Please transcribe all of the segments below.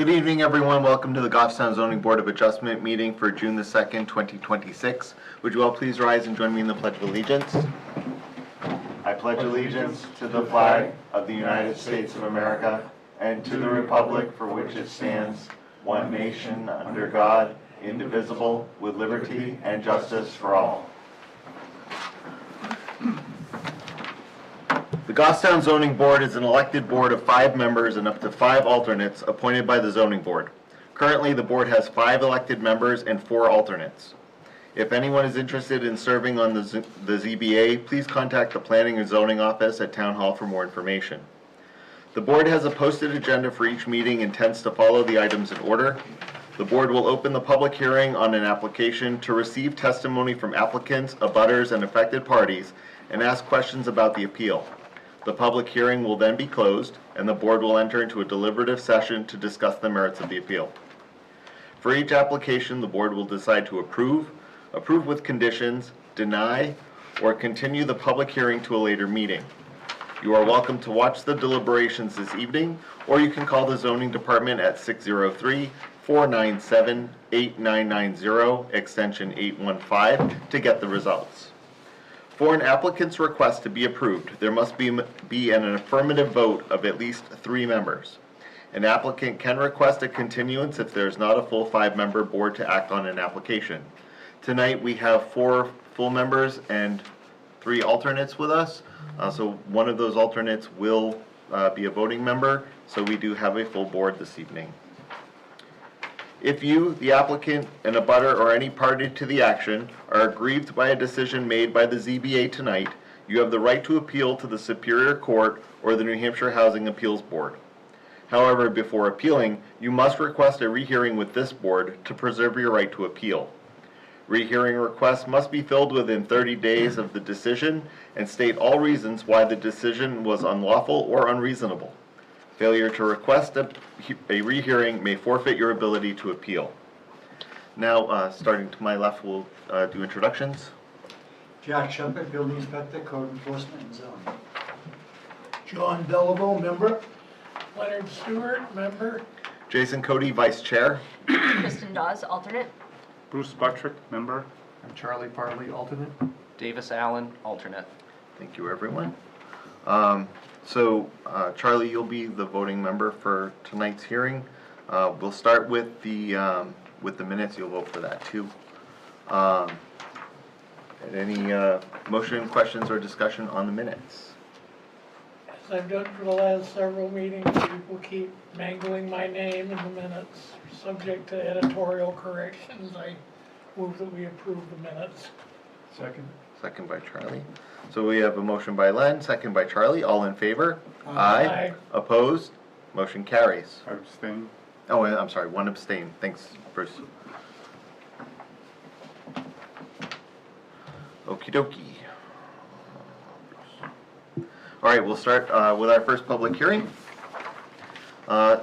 Good evening, everyone. Welcome to the Goffstown Zoning Board of Adjustment meeting for June the 2nd, 2026. Would you all please rise and join me in the Pledge of Allegiance? I pledge allegiance to the flag of the United States of America and to the republic for which it stands, one nation, under God, indivisible, with liberty and justice for all. The Goffstown Zoning Board is an elected board of 5 members and up to 5 alternates appointed by the Zoning Board. Currently, the board has 5 elected members and 4 alternates. If anyone is interested in serving on the ZBA, please contact the Planning and Zoning Office at Town Hall for more information. The board has a posted agenda for each meeting and tends to follow the items in order. The board will open the public hearing on an application to receive testimony from applicants, abutters, and affected parties and ask questions about the appeal. The public hearing will then be closed, and the board will enter into a deliberative session to discuss the merits of the appeal. For each application, the board will decide to approve with conditions, deny, or continue the public hearing to a later meeting. You are welcome to watch the deliberations this evening, or you can call the zoning department at 603-497-8990, extension 815, to get the results. For an applicant's request to be approved, there must be an affirmative vote of at least 3 members. An applicant can request a continuance if there is not a full 5-member board to act on an application. Tonight we have 4 full members and 3 alternates with us, so one of those alternates will be a voting member, so we do have a full board this evening. If you, the applicant, an abutter, or any party to the action are aggrieved by a decision made by the ZBA tonight, you have the right to appeal to the Superior Court or the New Hampshire Housing Appeals Board. However, before appealing, you must request a rehearing with this board to preserve your right to appeal. Rehearing requests must be filled within 30 days of the decision and state all reasons why the decision was unlawful or unreasonable. Failure to request a rehearing may forfeit your ability to appeal. Now, starting to my left, we'll do introductions. Jack Shepherd, Building Inspector, Code Enforcement and Zoning. John Belleville, member. Leonard Stewart, member. Jason Cody, Vice Chair. Kristen Dawes, alternate. Bruce Buttrick, member. I'm Charlie Parley, alternate. Davis Allen, alternate. Thank you, everyone. Charlie, you'll be the voting member for tonight's hearing. We'll start with the minutes. You'll vote for that too. Any motion, questions, or discussion on the minutes? As I've done for the last several meetings, people keep mangling my name in the minutes. Subject to editorial corrections, I move that we approve the minutes. Second. Second by Charlie. So we have a motion by Len, second by Charlie. All in favor? Aye. Opposed? Motion carries. Abstain. Oh, I'm sorry, 1 abstain. Thanks, Bruce. Okie dokie. All right, we'll start with our first public hearing.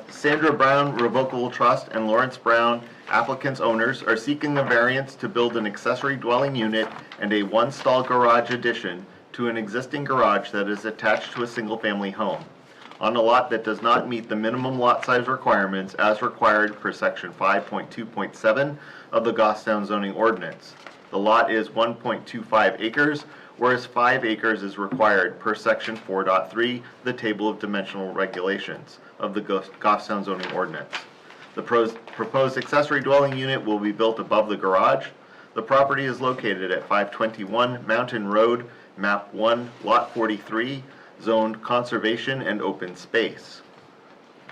Sandra Brown Revocable Trust and Lawrence Brown, applicants' owners, are seeking a variance to build an accessory dwelling unit and a 1-stall garage addition to an existing garage that is attached to a single-family home on a lot that does not meet the minimum lot size requirements as required per section 5.2.7 of the Goffstown zoning ordinance. The lot is 1.25 acres, whereas 5 acres is required per section 4.3, the table of dimensional regulations of the Goffstown zoning ordinance. The proposed accessory dwelling unit will be built above the garage. The property is located at 521 Mountain Road, map 1, lot 43, zoned conservation and open space.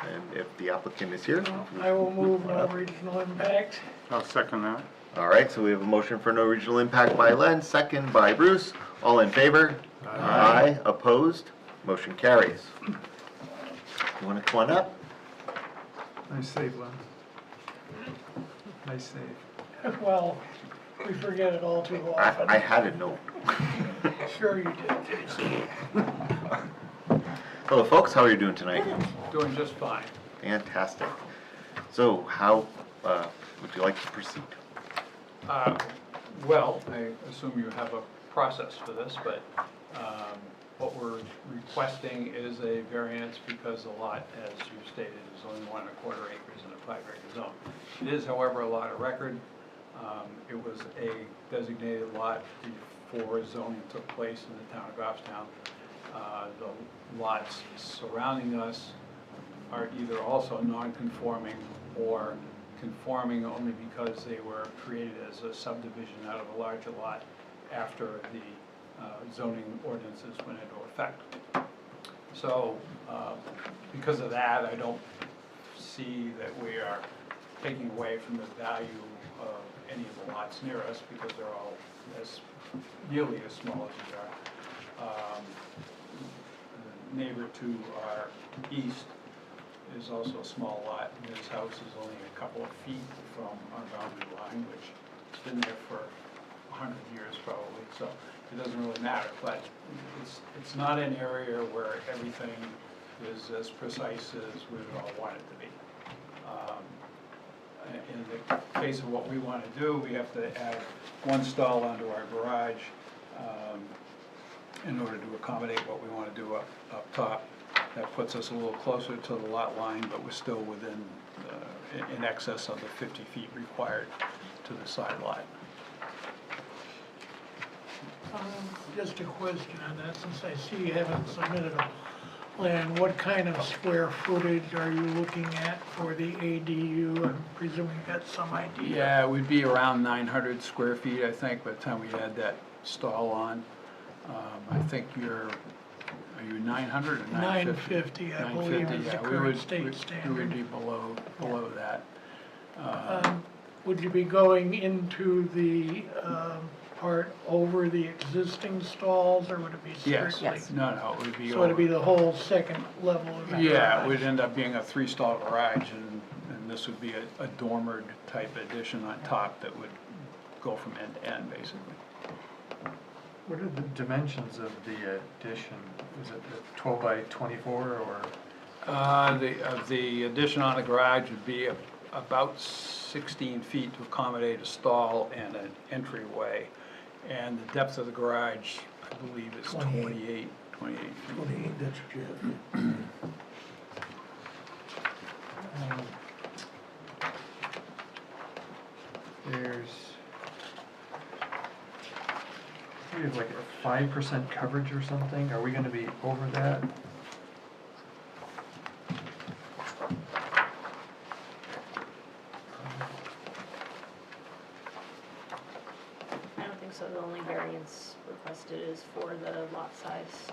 And if the applicant is here. I will move no regional impact. I'll second that. All right, so we have a motion for no regional impact by Len, second by Bruce. All in favor? Aye. Opposed? Motion carries. You want to come on up? Nice save, Len. Nice save. Well, we forget it all too often. I had a note. Sure you did. Hello, folks. How are you doing tonight? Doing just fine. Fantastic. So, how would you like to proceed? Well, I assume you have a process for this, but What we're requesting is a variance because the lot, as you stated, is only 1 1/4 acres in a 5-acre zone. It is, however, a lot of record. It was a designated lot before zoning took place in the town of Goffstown. The lots surrounding us are either also non-conforming or conforming only because they were created as a subdivision out of a larger lot after the zoning ordinances went into effect. So, because of that, I don't see that we are taking away from the value of any of the lots near us, because they're all nearly as small as we are. The neighbor to our east is also a small lot, and his house is only a couple of feet from our boundary line, which has been there for 100 years probably, so it doesn't really matter, but it's not an area where everything is as precise as we would all want it to be. In the case of what we want to do, we have to add 1 stall onto our garage in order to accommodate what we want to do up top. That puts us a little closer to the lot line, but we're still within, in excess of the 50 feet required to the side lot. Just a question on that, since I see you haven't submitted a plan, what kind of square footage are you looking at for the ADU? I'm presuming you got some idea. Yeah, it would be around 900 square feet, I think, by the time we add that stall on. I think are you 900 or 950? 950, I believe, is the yeah, current state we would standard. be below that. Would you be going into the part over the existing stalls, or would it be Yes, strictly? Yes. no, it would be So it'd be over. the whole second level of the Yeah, it garage? would end up being a 3-stall garage, and this would be a dormered type addition on top that would go from end to end, basically. What are the dimensions of the addition? Is it 12 by 24 or? The addition on the garage would be about 16 feet to accommodate a stall and an entryway. And the depth of the garage, I believe, is 28 feet. 28, that's what you have. There's, we have like a 5% coverage or something. Are we gonna be over that? I don't think so. The only variance requested is for the lot size.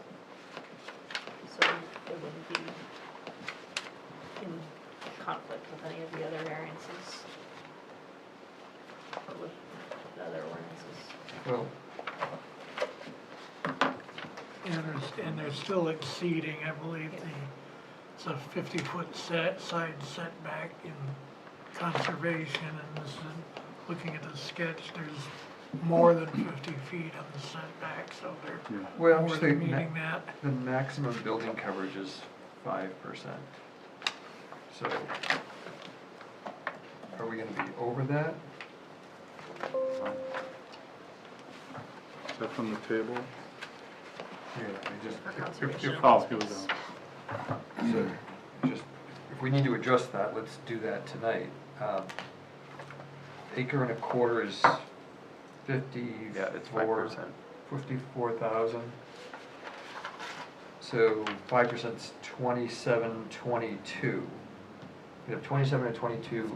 So it wouldn't be in conflict with any of the other variances or with the other ordinances. Well, And they're still exceeding, I believe, it's a 50-foot side setback in conservation, and this is, looking at the sketch, there's more than 50 feet on the setback, so they're well, I'm more just than thinking meeting that. the maximum building coverage is 5%. So, are we gonna be over that? Is that from the table? Yeah, I just, For conservation. Oh, here we go. so, just, if we need to adjust that, let's do that tonight. Acre and a quarter is 54,000. So 5% is 2722. We have 27 and 22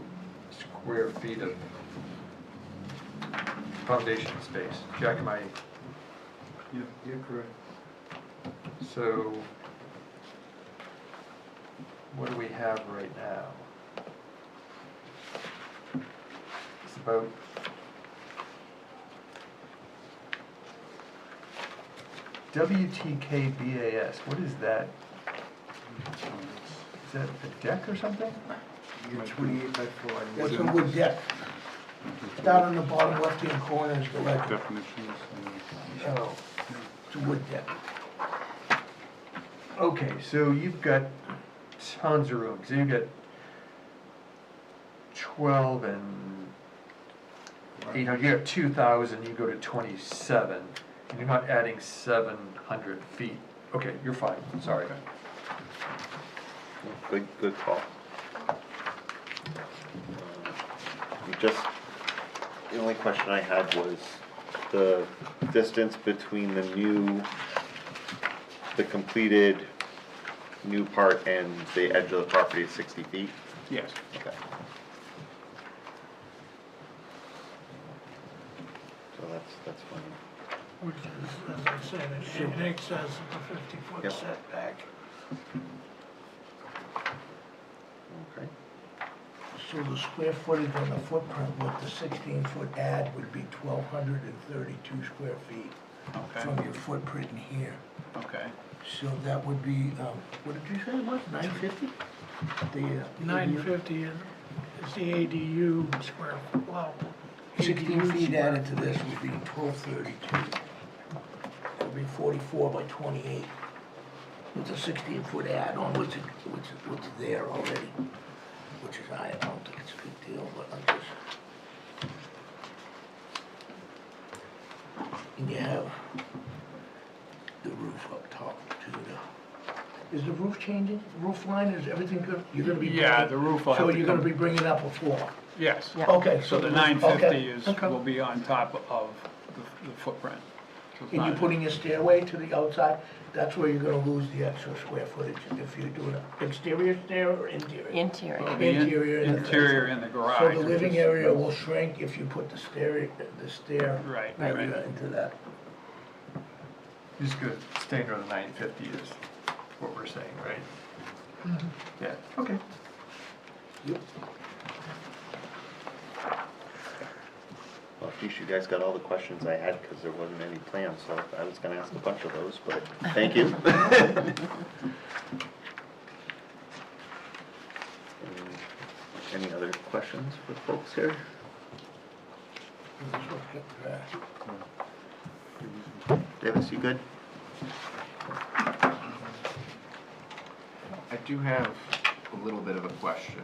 square feet of foundation space. Jack, am I? You're correct. So, what do we have right now? It's about WTKBAS, what is that? Is that a deck or something? You're 28 by 4. What That's a is wood this? deck. Down on the bottom left-hand corner is the legend. Definitions. Oh. It's a wood deck. Okay, so you've got tons of room, so you've got 12 and 800, you have 2,000, you go to 27, and you're not adding 700 feet Okay, you're fine, sorry. Good call. Just, the only question I had was the distance between the completed new part and the edge of the property is 60 feet? Yes. Okay. So that's fine. Which is, as I said, in excess of the 50-foot Yep. setback. Okay. So the square footage on the footprint with the 16-foot add would be 1,232 square feet Okay, from your footprint in here. okay. So that would be, what did you say it was, 950? The, 950 is the ADU square, well. 16 ADU feet square added to this would be 1,232. That would be 44 by 28. With a 16-foot add on, which is there already, which is, I don't think it's a big deal, but I'm just. And you have the roof up top too. Is the roof changing? Roof line, is everything good? You're gonna be. Yeah, the roof will have So to you're gonna come- be bringing up a floor? Yes. Okay, So the roof- 950 okay, is, okay. will be on top of the footprint. So it's And you're not- putting a stairway to the outside? That's where you're gonna lose the extra square footage if you're doing an exterior stair or interior? Interior. Well, the Interior in the- Interior in the garage. So the which living is- area will shrink if you put the stair Right, area right. into that. Just good, stay under the 950 is what we're saying, right? Yeah, okay. Yep. Well, geez, you guys got all the questions I had because there wasn't any plan, so I was gonna ask a bunch of those, but thank you. Any other questions for folks here? Davis, you good? I do have a little bit of a question.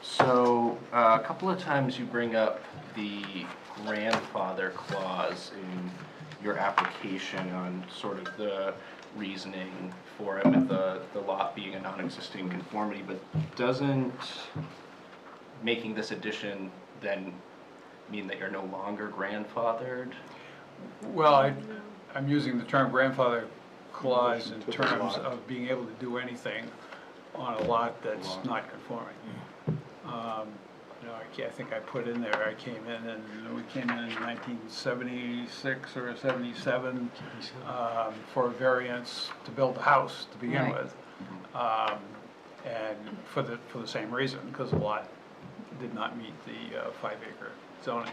So, a couple of times you bring up the grandfather clause in your application on sort of the reasoning for it with the lot being a non-existing conformity, but doesn't making this addition then mean that you're no longer grandfathered? Well, I'm using the term grandfather clause in terms of being able to do anything on a lot that's not conforming. You know, I think I put in there, I came in and we came in 1976 or 77 for a variance to build the house to begin Right. with. And for the same reason, because the lot did not meet the 5-acre zoning.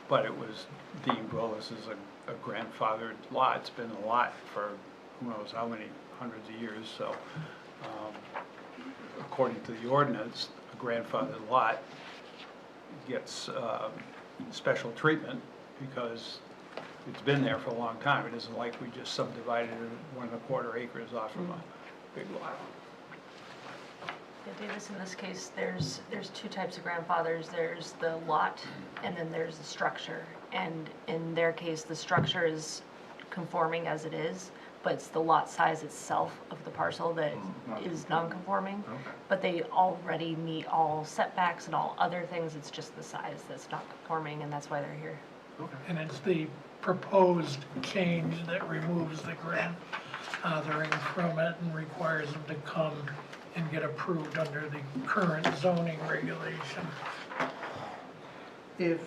But it was deemed, well, this is a grandfathered lot, it's been a lot for who knows how many hundreds of years, so according to the ordinance, a grandfathered lot gets special treatment because it's been there for a long time. It isn't like we just subdivided 1¼ acres off of a big lot. Yeah, Davis, in this case, there's two types of grandfathers. There's the lot, and then there's the structure. And in their case, the structure is conforming as it is, but it's the lot size itself of the parcel that is non-conforming. Okay. But they already meet all setbacks and all other things. It's just the size that's not conforming, and that's why they're here. And it's the proposed change that removes the grandfathering from it and requires them to come and get approved under the current zoning regulation. If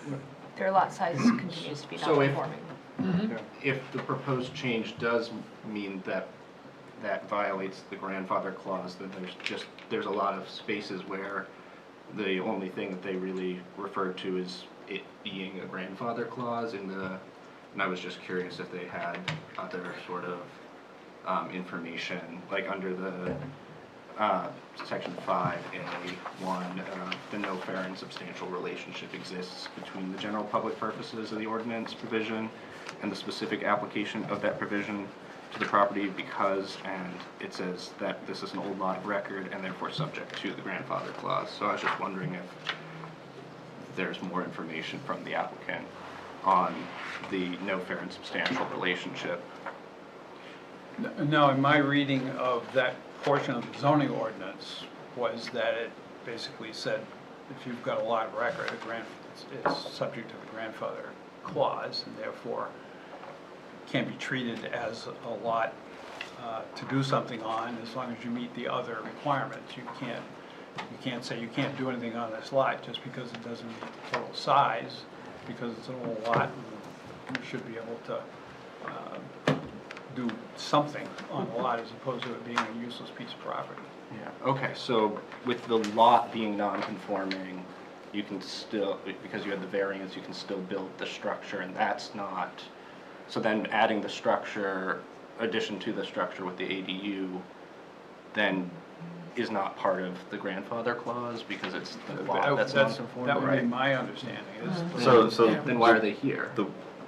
Their lot size continues to be So if- non-conforming. If the proposed change does mean that that violates the grandfather clause, then there's a lot of spaces where the only thing that they really refer to is it being a grandfather clause and I was just curious if they had other sort of information, like under the section 5A1, the no fair and substantial relationship exists between the general public purposes of the ordinance provision and the specific application of that provision to the property because, and it says that this is an old lot of record and therefore subject to the grandfather clause. So I was just wondering if there's more information from the applicant on the no fair and substantial relationship No, in my reading of that portion of the zoning ordinance was that it basically said if you've got a lot of record, it's subject to the grandfather clause, and therefore can't be treated as a lot to do something on as long as you meet the other requirements. You can't say you can't do anything on this lot just because it doesn't meet the total size, because it's an old lot, and you should be able to do something on the lot as opposed to it being a useless piece of property. Yeah, okay, so with the lot being non-conforming, you can still, because you had the variance, you can still build the structure, and that's not, so then adding the structure, addition to the structure with the ADU, then is not part of the grandfather clause, because it's the lot that's non-conforming, That would be right? my understanding, is. So Then why are they here?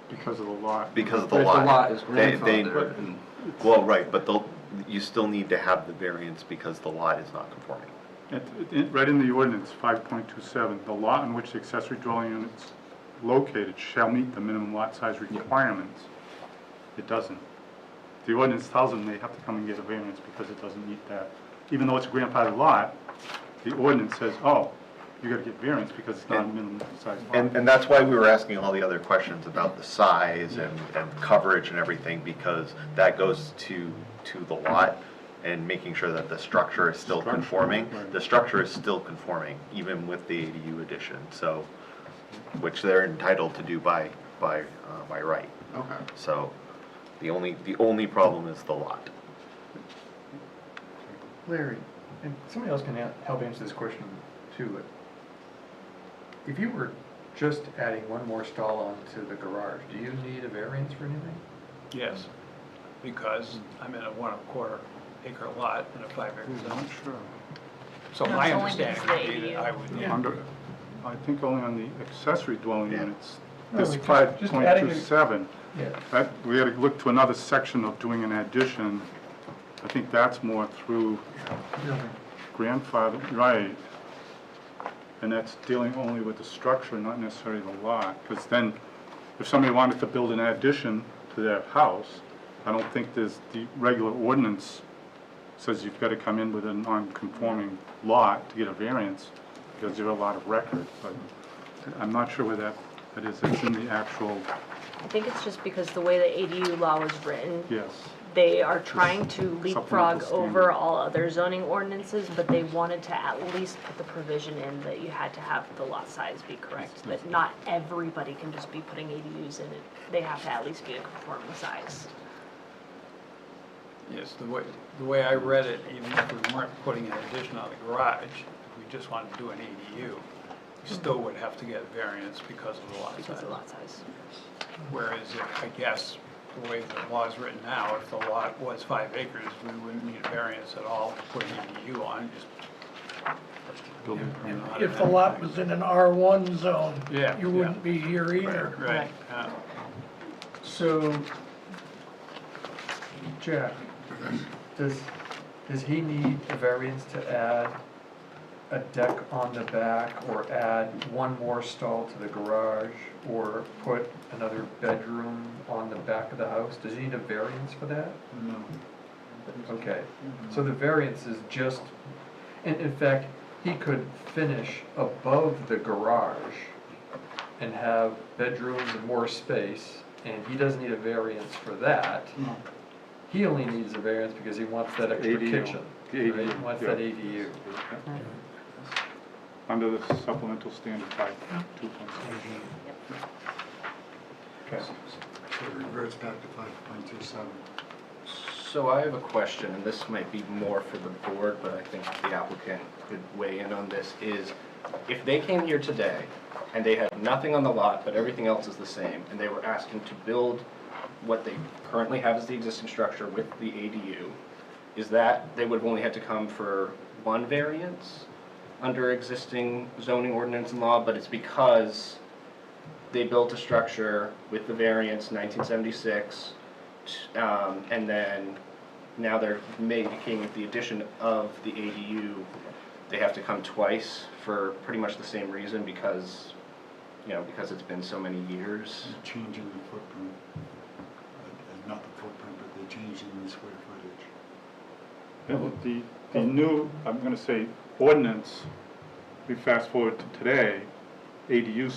Because of the lot. Because of the But if lot. the lot is They- grandfathered, and Well, right, but you still need to have the variance because the lot is not conforming. Right in the ordinance, 5.27, the lot in which the accessory dwelling unit is located shall meet the minimum lot size requirements. It doesn't. The ordinance tells them they have to come and get a variance because it doesn't meet that. Even though it's a grandfathered lot, the ordinance says, oh, you gotta get variance because it's not a minimum size lot. And that's why we were asking all the other questions about the size and coverage and everything, because that goes to the lot and making sure that the structure is still Structure, conforming. right. The structure is still conforming, even with the ADU addition, so, which they're entitled to do by right. okay. So, the only problem is the lot. Larry, and somebody else can help answer this question too, but if you were just adding one more stall onto the garage, do you need a variance for anything? Yes, because I'm in a 1.25 acre lot in a 5-acre I'm zone. not sure. So No, my it's only understanding because would of be the that I would need. Under, I think only on the accessory dwelling Yeah. units, No, this just adding a- 5.27, Yeah. we gotta look to another section of doing an addition. I think that's more through grandfather, right. And that's dealing only with the structure, not necessarily the lot. Because then, if somebody wanted to build an addition to their house, I don't think there's, the regular ordinance says you've gotta come in with a non-conforming lot to get a variance, because you have a lot of record, but I'm not sure where that is. It's in the actual, I think it's just because the way the ADU law was written, yes. they are trying to leapfrog Supplemental over standard. all other zoning ordinances, but they wanted to at least put the provision in that you had to have the lot size be correct, that not everybody can just be putting ADUs in it. They have to at least be a conforming size. Yes, the way I read it, even if we weren't putting an addition on the garage, if we just wanted to do an ADU, you still would have to get variance because of the lot Because size. of lot size. Whereas if, I guess, the way the law is written now, if the lot was 5 acres, we wouldn't need a variance at all to put an ADU on, just. Building permit. If the lot was in an R1 zone, Yeah, you wouldn't be here either. Right, So, Jack, does he need a variance to add a deck on the back, or add one more stall to the garage, or put another bedroom on the back of the house? Does he need a variance for that? No. Okay, so the variance is just, and in fact, he could finish above the garage and have bedrooms and more space, and he doesn't need a variance for that. No. He only needs a variance because he wants that extra ADU. kitchen, The right? ADU, He wants yeah. that ADU. Under the supplemental standard 5.2. Okay. So it reverts back to 5.27. So I have a question, and this might be more for the board, but I think the applicant could weigh in on this, is if they came here today and they had nothing on the lot, but everything else is the same, and they were asking to build what they currently have as the existing structure with the ADU, is that they would have only had to come for one variance under existing zoning ordinance and law, but it's because they built a structure with the variance 1976, and then now they're making the addition of the ADU, they have to come twice for pretty much the same reason, because, you know, because it's been so many years. Change in the footprint, not the footprint, but the changing the square footage. The new, I'm gonna say, ordinance, we fast forward to today, ADU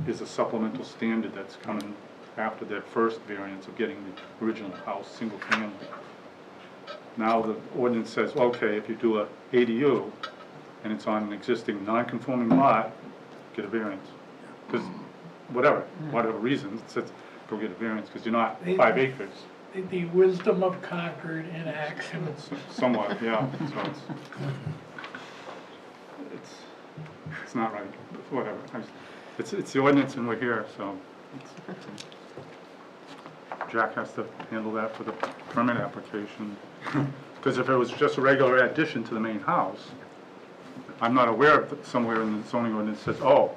is a supplemental standard that's coming after their first variance of getting the original house, single family. Now the ordinance says, okay, if you do a ADU and it's on an existing non-conforming lot, get a variance. Because whatever reason, it says, go get a variance, because you're not 5 acres. The wisdom of Concord in action. Somewhat, yeah, so it's not right, whatever. It's the ordinance and we're here, so. Jack has to handle that for the permit application. Because if it was just a regular addition to the main house, I'm not aware of somewhere in the zoning ordinance that says, oh,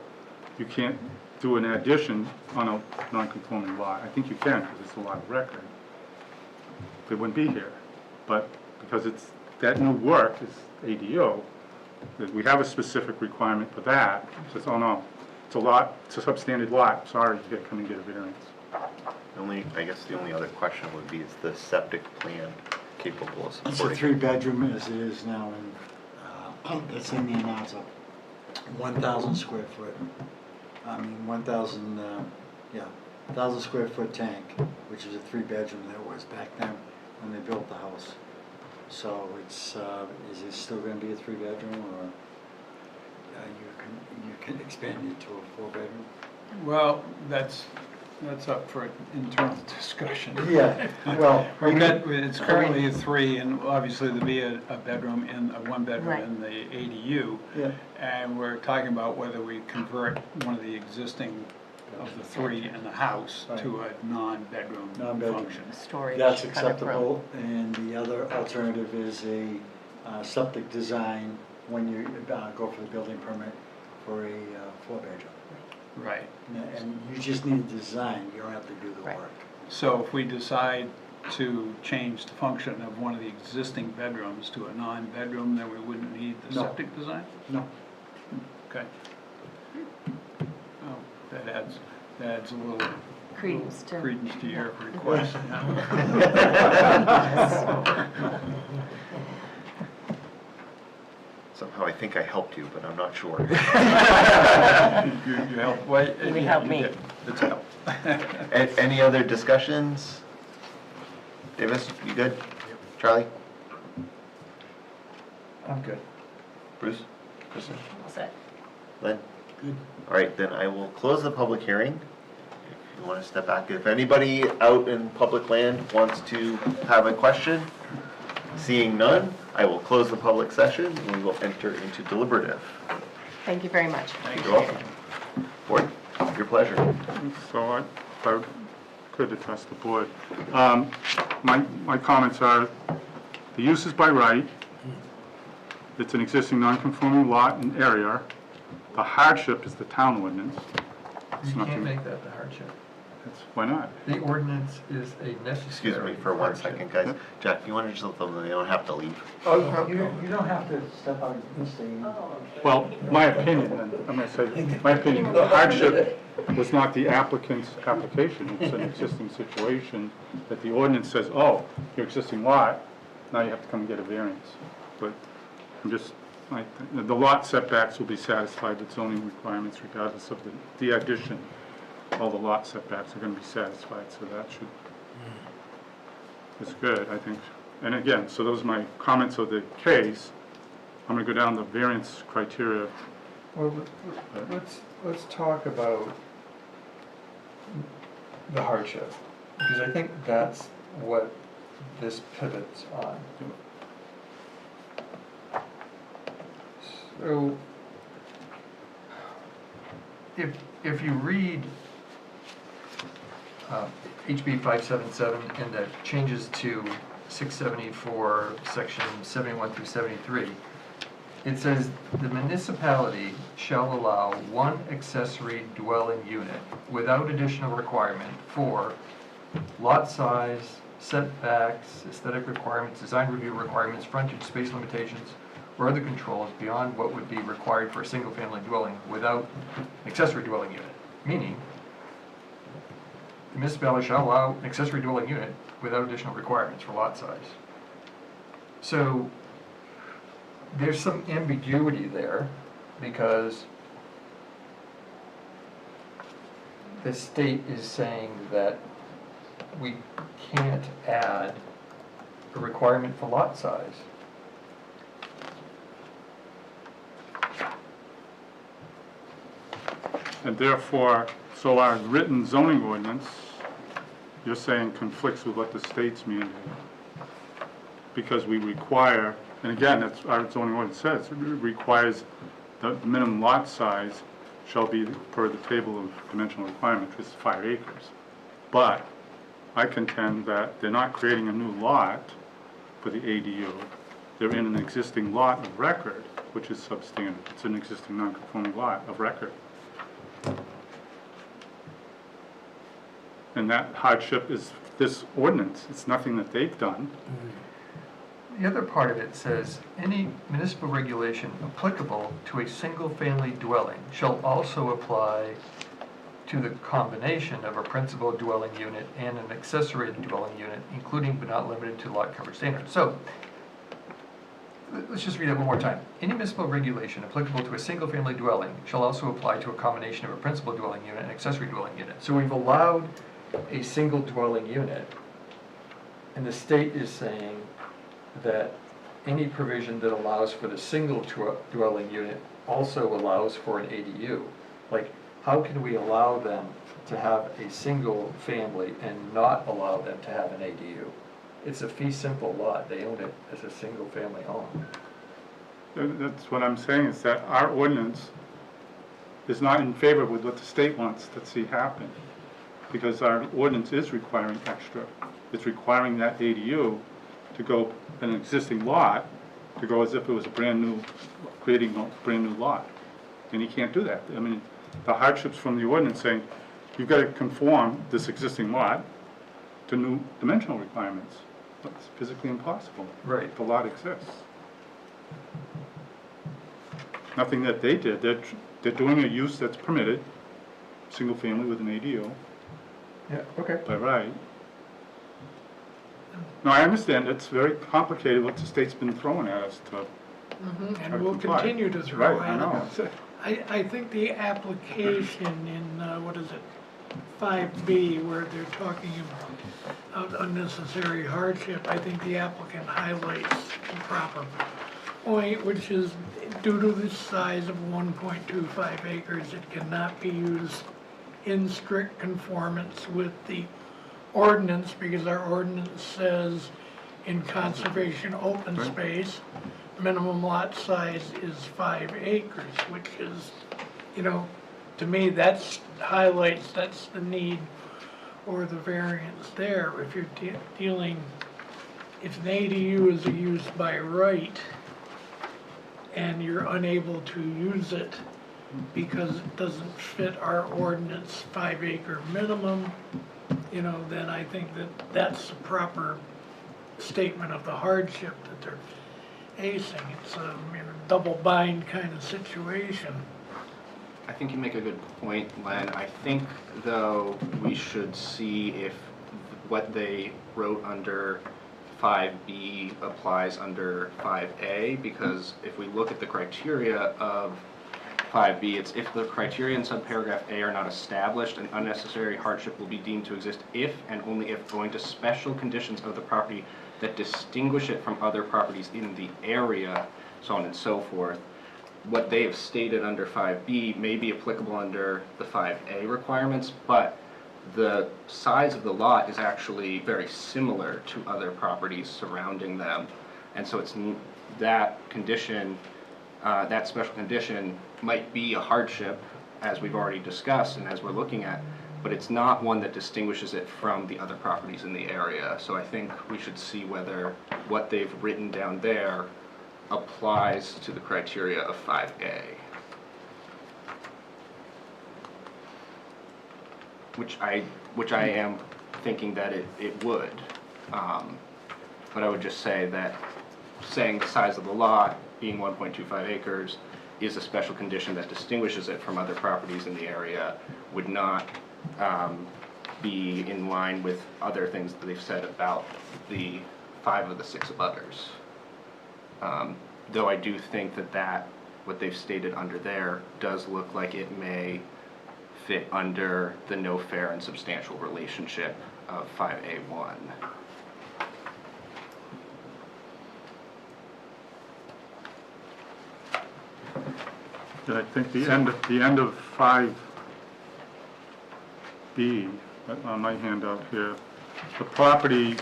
you can't do an addition on a non-conforming lot. I think you can, because it's a lot of record. They wouldn't be here. But because it's, that new work is ADO, that we have a specific requirement for that. It says, oh no, it's a lot, it's a substandard lot, sorry, you gotta come and get a variance. I guess the only other question would be, is the septic plan capable of It's a supporting? 3-bedroom as it is now, and it's in the amount of 1,000 square foot. I mean, 1,000, 1,000 square foot tank, which is a 3-bedroom that was back then when they built the house. So it's, is it still gonna be a 3-bedroom, or you can expand it to a 4-bedroom? Well, that's up for internal discussion. Yeah, well, It's currently a 3, and obviously there'll be a bedroom in, a 1-bedroom Right. in the ADU. Yeah. And we're talking about whether we convert one of the existing of the 3 in the house to a non-bedroom Non-bedroom. function. Storage. That's kind of room. acceptable, and the other alternative is a septic design when you go for the building permit for a 4-bedroom. Right. And you just need the design, you don't have to do the Right. work. So if we decide to change the function of one of the existing bedrooms to a non-bedroom, then we wouldn't need the No. septic design? No. Okay. Oh, that adds a little Credence to. credence to your request. Somehow I think I helped you, but I'm not sure. You helped, well, You yeah, helped you me. did. It's help. Any other discussions? Davis, you good? Charlie? I'm good. Bruce? Kristen? All set. Lynn? Good. All right, then I will close the public hearing. If you want to step back, if anybody out in public land wants to have a question, seeing none, I will close the public session and we will enter into deliberative. Thank you very much. You're welcome. Board, your pleasure. So I could address the board. My comments are, the use is by right. It's an existing non-conforming lot and area. The hardship is the town ordinance. It's You can't nothing- make that the hardship. Why not? The ordinance is a necessary. Excuse me for one hardship. second, guys. Jack, you want to just let them know they don't have to leave? Oh, you don't have to step out and stay. Well, my opinion, and I'm going to say, my opinion, the hardship was not the applicant's application. It's an existing situation that the ordinance says, oh, your existing lot, now you have to come and get a variance. But I'm just, the lot setbacks will be satisfied with zoning requirements regardless of the addition. All the lot setbacks are going to be satisfied, so that is good, I think. And again, so those are my comments of the case. I'm going to go down the variance criteria. Well, let's talk about the hardship, because I think that's what this pivots on. So, if you read HB 577 and the changes to 674, section 71 through 73, it says the municipality shall allow one accessory dwelling unit without additional requirement for lot size, setbacks, aesthetic requirements, design review requirements, frontage, space limitations, or other controls beyond what would be required for a single-family dwelling without accessory dwelling unit. Meaning, municipality shall allow an accessory dwelling unit without additional requirements for lot size. So there's some ambiguity there because the state is saying that we can't add a requirement for lot size. And therefore, so our written zoning ordinance, you're saying conflicts with what the state's mandating. Because we require, and again, that's our zoning ordinance says, it requires the minimum lot size shall be per the table of dimensional requirements, which is 5 acres. But I contend that they're not creating a new lot for the ADU. They're in an existing lot of record, which is substandard. It's an existing non-conforming lot of record. And that hardship is this ordinance. It's nothing that they've done. The other part of it says, any municipal regulation applicable to a single-family dwelling shall also apply to the combination of a principal dwelling unit and an accessory dwelling unit, including but not limited to lot coverage standards. So, let's just read that one more time. Any municipal regulation applicable to a single-family dwelling shall also apply to a combination of a principal dwelling unit and accessory dwelling unit. So we've allowed a single dwelling unit, and the state is saying that any provision that allows for the single dwelling unit also allows for an ADU. Like, how can we allow them to have a single family and not allow them to have an ADU? It's a fee simple lot. They own it as a single family home. That's what I'm saying, is that our ordinance is not in favor with what the state wants to see happen. Because our ordinance is requiring extra. It's requiring that ADU to go in an existing lot, to go as if it was a brand new, creating a brand new lot. And you can't do that. I mean, the hardships from the ordinance saying, you've got to conform this existing lot to new dimensional requirements. It's physically impossible. Right. The lot exists. Nothing that they did. They're doing a use that's permitted, single family with an ADU, Yeah, okay. by right. No, I understand, it's very complicated what the state's been throwing at us to. And we'll continue to throw Right, I at know. it. I think the application in, what is it, 5B, where they're talking about unnecessary hardship, I think the applicant highlights the proper point, which is due to the size of 1.25 acres, it cannot be used in strict conformance with the ordinance, because our ordinance says in conservation open space, minimum lot size is 5 acres, which is, you know, to me, that's highlights, that's the need or the variance there. If you're dealing, if an ADU is a use by right and you're unable to use it because it doesn't fit our ordinance 5 acre minimum, you know, then I think that that's a proper statement of the hardship that they're facing. It's a, you know, double bind kind of situation. I think you make a good point, Len. I think, though, we should see if what they wrote under 5B applies under 5A, because if we look at the criteria of 5B, it's if the criteria in subparagraph A are not established, an unnecessary hardship will be deemed to exist if and only if owing to special conditions of the property that distinguish it from other properties in the area, so on and so forth. What they have stated under 5B may be applicable under the 5A requirements, but the size of the lot is actually very similar to other properties surrounding them. And so it's that condition, that special condition might be a hardship, as we've already discussed and as we're looking at, but it's not one that distinguishes it from the other properties in the area. So I think we should see whether what they've written down there applies to the criteria of 5A. Which I am thinking that it would. But I would just say that saying the size of the lot being 1.25 acres is a special condition that distinguishes it from other properties in the area would not be in line with other things that they've said about the 5 of the 6 abutters. Though I do think that what they've stated under there does look like it may fit under the no fair and substantial relationship of 5A1. And I think the end of 5B, on my handout here, the property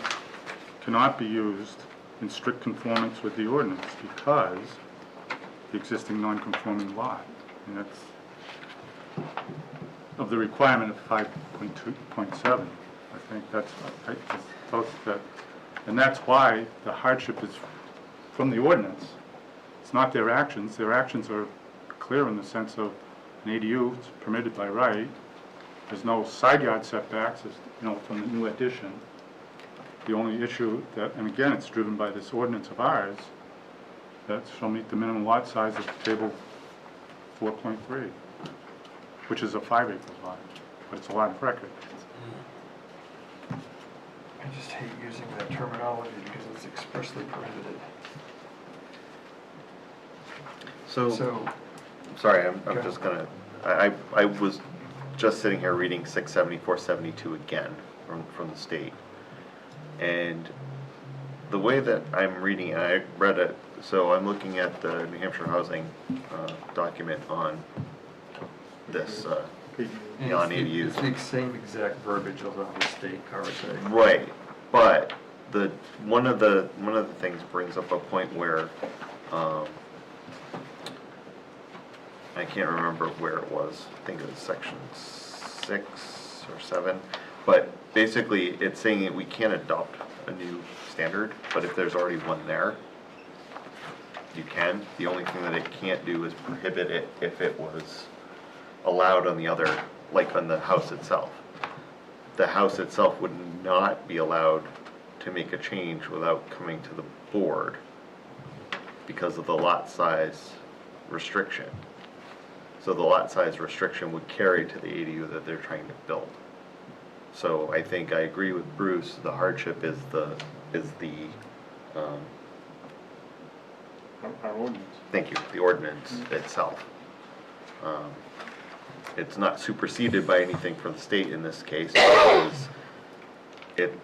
cannot be used in strict conformance with the ordinance because the existing non-conforming lot. And that's of the requirement of 5.2.7. I think that's both that, and that's why the hardship is from the ordinance. It's not their actions. Their actions are clear in the sense of an ADU is permitted by right. There's no side yard setbacks, from the new addition. The only issue that, and again, it's driven by this ordinance of ours, that shall meet the minimum lot size of table 4.3, which is a 5-acre lot, but it's a lot of record. I just hate using that terminology because it's expressly prohibited. So, So, sorry, I'm Okay. just gonna, I was just sitting here reading 674-72 again from the state. And the way that I'm reading it, I read it, so I'm looking at the New Hampshire Housing document on this, and on it's ADUs. the same exact verbiage of the state RSA. Right, but one of the things brings up a point where, I can't remember where it was. I think it was section 6 or 7. But basically, it's saying that we can't adopt a new standard, but if there's already one there, you can. The only thing that it can't do is prohibit it if it was allowed on the other, like on the house itself. The house itself would not be allowed to make a change without coming to the board because of the lot size restriction. So the lot size restriction would carry to the ADU that they're trying to build. So I think I agree with Bruce, the hardship is the Our ordinance. thank you, the ordinance itself. It's not superseded by anything from the state in this case, because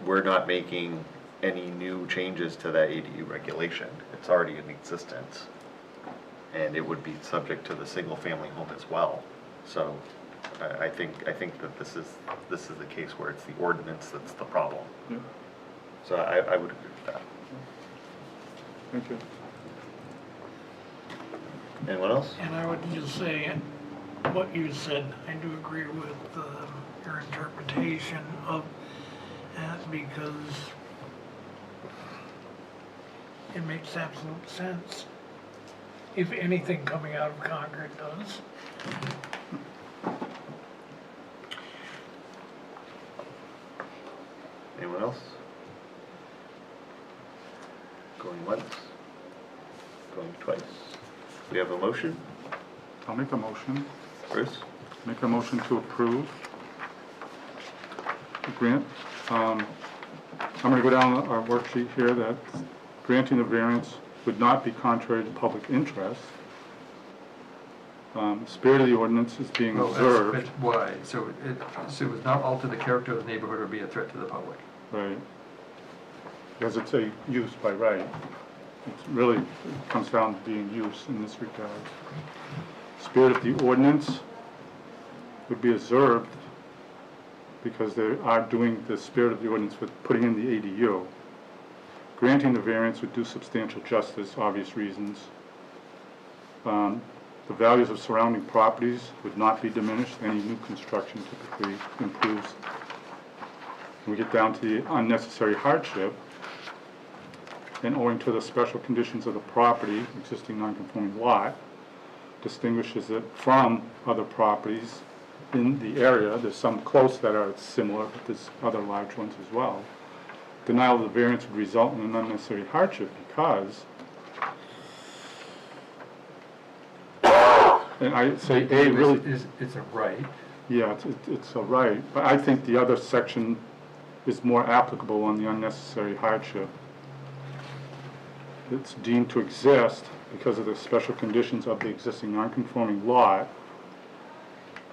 we're not making any new changes to that ADU regulation. It's already in existence. And it would be subject to the single-family home as well. So I think that this is the case where it's the ordinance that's the problem. Yeah, So I would agree with that. thank you. Anyone else? And I would just say, what you said, I do agree with your interpretation of that because it makes absolute sense. If anything coming out of Concord does. Anyone else? Going once? Going twice? We have a motion? I'll make a motion. Bruce? Make a motion to approve the grant. I'm going to go down our worksheet here that granting the variance would not be contrary to public interest. Spirit of the ordinance is being Well, observed. that's why, so it would not alter the character of the neighborhood or be a threat to the public. Right. Because it's a use by right. It really comes down to being used in this regard. Spirit of the ordinance would be observed because they are doing the spirit of the ordinance with putting in the ADU. Granting the variance would do substantial justice, obvious reasons. The values of surrounding properties would not be diminished. Any new construction typically improves. We get down to the unnecessary hardship, and owing to the special conditions of the property, existing non-conforming lot, distinguishes it from other properties in the area. There's some close that are similar, but there's other large ones as well. Denial of the variance would result in an unnecessary hardship because, and I say A really, It's a right, Yeah, it's a right, but I think the other section is more applicable on the unnecessary hardship. It's deemed to exist because of the special conditions of the existing non-conforming lot.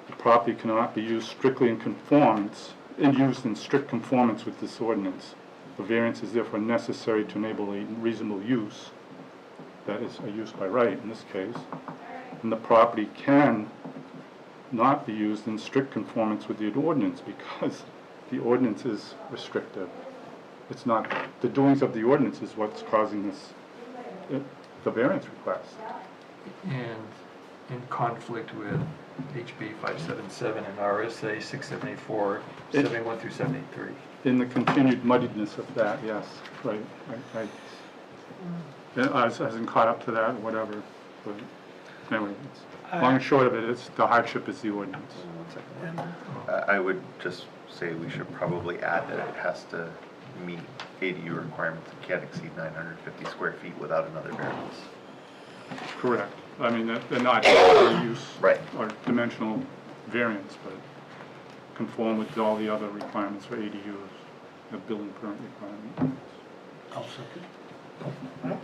The property cannot be used strictly in conformance, and used in strict conformance with this ordinance. The variance is therefore necessary to enable a reasonable use, that is, a use by right in this case, and the property can not be used in strict conformance with the ordinance because the ordinance is restrictive. It's not, the doings of the ordinance is what's causing this, the variance request. And in conflict with HB 577 and RSA 6784, 71 through 73. In the continued muddiness of that, yes, right. I hasn't caught up to that or whatever, but anyway, long and short of it, it's, the hardship is the ordinance. I would just say we should probably add that it has to meet ADU requirements and can't exceed 950 square feet without another variance. Correct. I mean, they're not use Right. or dimensional variance, but conform with all the other requirements for ADUs, the building permit requirement. I'll second.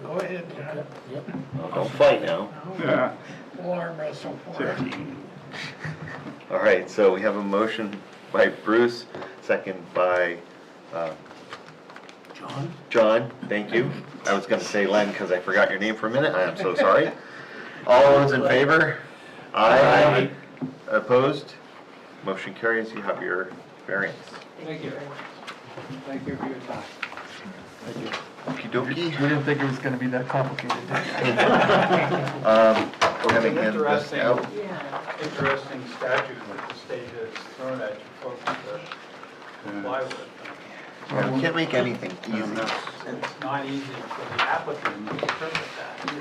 Go ahead, John. Yep. Don't fight now. Yeah. We'll arm wrestle for it. All right, so we have a motion by Bruce, second by John? John, thank you. I was gonna say Len because I forgot your name for a minute, I am so sorry. All those in favor? Aye. Opposed? Motion carries, you have your variance. Thank you. Thank you for your time. Okey dokey. We didn't think it was gonna be that complicated, did we? We're gonna hand this Interesting. out. Interesting statute that the state has thrown at you folks to comply with. Yeah, we can't make anything easy. It's not easy for the applicant to interpret that.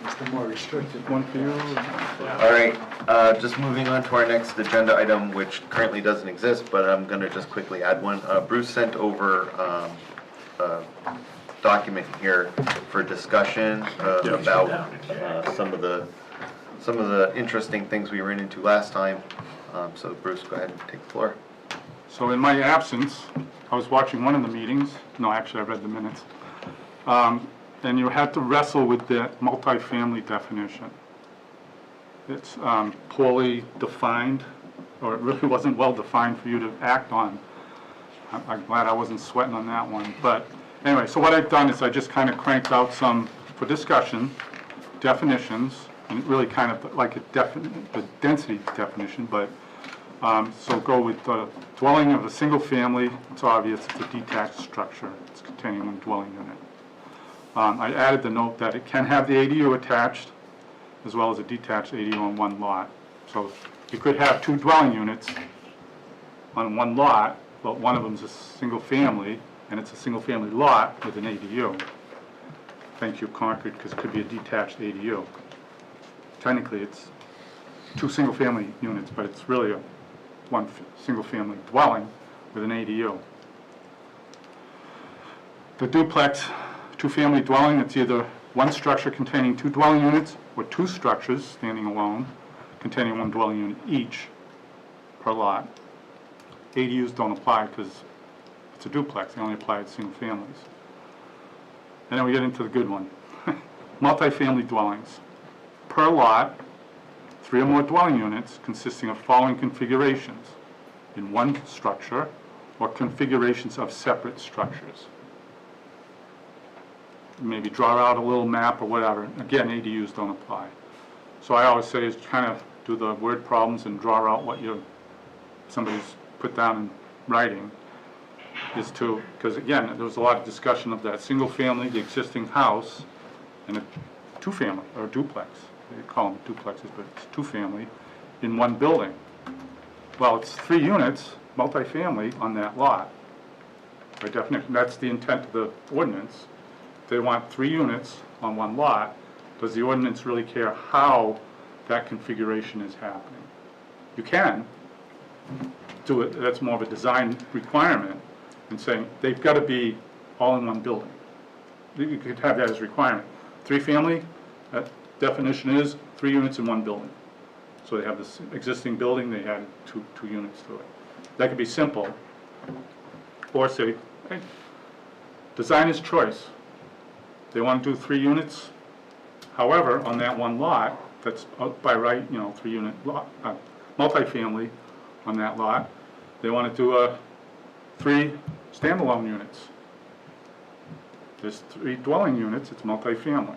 It's the more restricted One for you? All right, just moving on to our next agenda item, which currently doesn't exist, but I'm gonna just quickly add one. Bruce sent over a document here for discussion about some of the interesting things we ran into last time. So Bruce, go ahead and take the floor. So in my absence, I was watching one of the meetings, no, actually I read the minutes, and you had to wrestle with the multifamily definition. It's poorly defined, or it really wasn't well defined for you to act on. I'm glad I wasn't sweating on that one, but anyway, so what I've done is I just kind of cranked out some, for discussion, definitions, and really kind of like a density definition, but so go with the dwelling of a single family. It's obvious it's a detached structure. It's containing one dwelling unit. I added the note that it can have the ADU attached as well as a detached ADU on one lot. So you could have two dwelling units on one lot, but one of them is a single family, and it's a single family lot with an ADU. Thank you, Concord, because it could be a detached ADU. Technically, it's two single family units, but it's really a one single family dwelling with an ADU. The duplex two-family dwelling, it's either one structure containing two dwelling units or two structures standing alone containing one dwelling unit each per lot. ADUs don't apply because it's a duplex, they only apply to single families. And then we get into the good one. Multifamily dwellings. Per lot, 3 or more dwelling units consisting of following configurations: in one structure or configurations of separate structures. Maybe draw out a little map or whatever. Again, ADUs don't apply. So I always say is kind of do the word problems and draw out what somebody's put down in writing. Is to, because again, there was a lot of discussion of that single family, the existing house, and a two-family or a duplex. They call them duplexes, but it's two-family in one building. Well, it's 3 units, multifamily, on that lot. By definition, that's the intent of the ordinance. They want 3 units on one lot. Does the ordinance really care how that configuration is happening? You can do it, that's more of a design requirement, and saying they've got to be all in one building. You could have that as a requirement. 3-family, that definition is 3 units in one building. So they have this existing building, they add two units to it. That could be simple. Or say, hey, designer's choice. They want to do 3 units. However, on that one lot, that's by right, 3 unit lot, multifamily on that lot, they want to do 3 standalone units. There's 3 dwelling units, it's multifamily.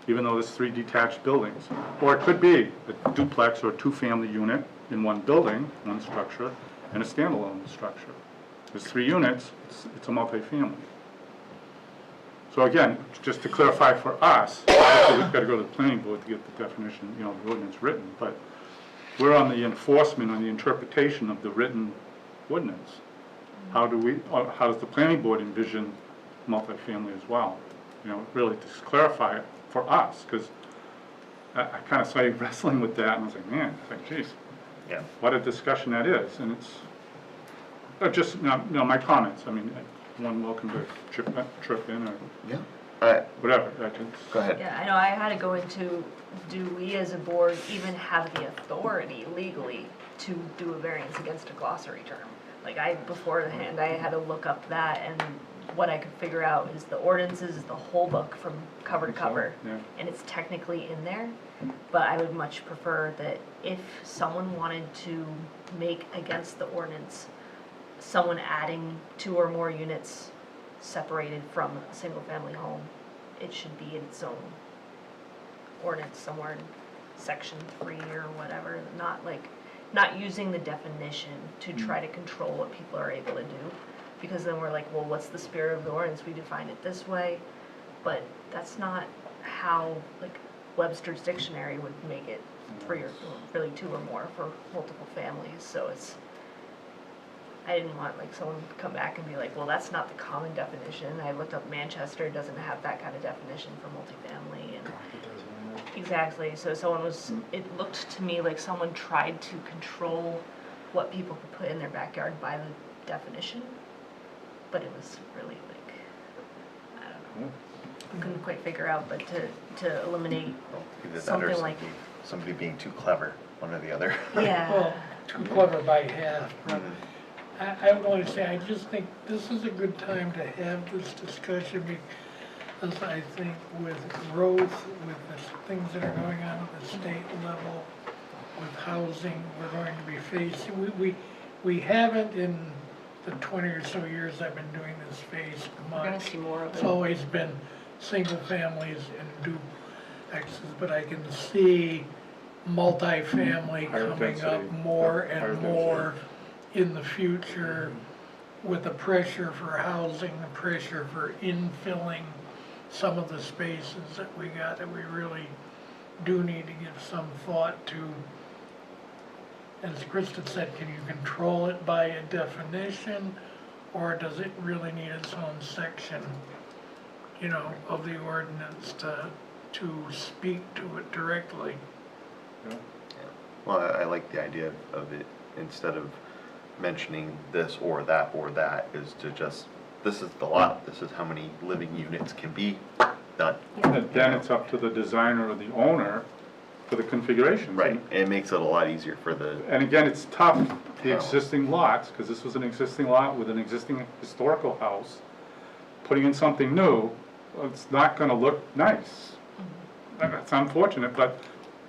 Even though there's 3 detached buildings. Or it could be a duplex or a 2-family unit in one building, one structure, and a standalone structure. There's 3 units, it's a multifamily. So again, just to clarify for us, obviously we've got to go to the planning board to get the definition, the ordinance written, but we're on the enforcement, on the interpretation of the written ordinance. How does the planning board envision multifamily as well? Really to clarify it for us, because I kind of started wrestling with that, and I was like, man, geez, Yeah. what a discussion that is, and it's just, my comments, one welcome to trip in, or Yeah. whatever, Go ahead. Yeah, I know, I had to go into, do we as a board even have the authority legally to do a variance against a glossary term? Like beforehand, I had to look up that, and what I could figure out is the ordinances is the whole book from cover to cover, yeah. and it's technically in there, but I would much prefer that if someone wanted to make against the ordinance, someone adding 2 or more units separated from a single-family home, it should be in its own ordinance somewhere in section 3 or whatever, not using the definition to try to control what people are able to do, because then we're like, well, what's the spirit of the ordinance? We define it this way, but that's not how, Webster's dictionary would make it 3 or really 2 or more for multiple families, so I didn't want someone to come back and be like, well, that's not the common definition. I looked up Manchester, it doesn't have that kind of definition for multifamily, and exactly, so it looked to me like someone tried to control what people could put in their backyard by the definition, but it was really I don't know, couldn't quite figure out, but to eliminate Either that or something like, somebody being too clever, one or the other. yeah. Well, too clever by half. I'm going to say, I just think this is a good time to have this discussion, because I think with growth, with the things that are going on at the state level, with housing, we're going to be facing, we haven't in the 20 or so years I've been doing this faced We're gonna much. see more of It's it. always been single families and duplexes, but I can see multifamily Higher coming up density, more yeah, higher and more in the future, with the pressure for housing, the pressure for infilling some of the spaces that we got, that we really do need to give some thought to. As Krista said, can you control it by a definition, or does it really need its own section, of the ordinance to speak to it directly? Well, I like the idea of it, instead of mentioning this or that, is to just, this is the lot, this is how many living units can be, done. And then it's up to the designer or the owner for the configuration. Right, it makes it a lot easier for the, And again, it's tough, the existing lots, because this was an existing lot with an existing historical house, putting in something new, well, it's not gonna look nice. It's unfortunate, but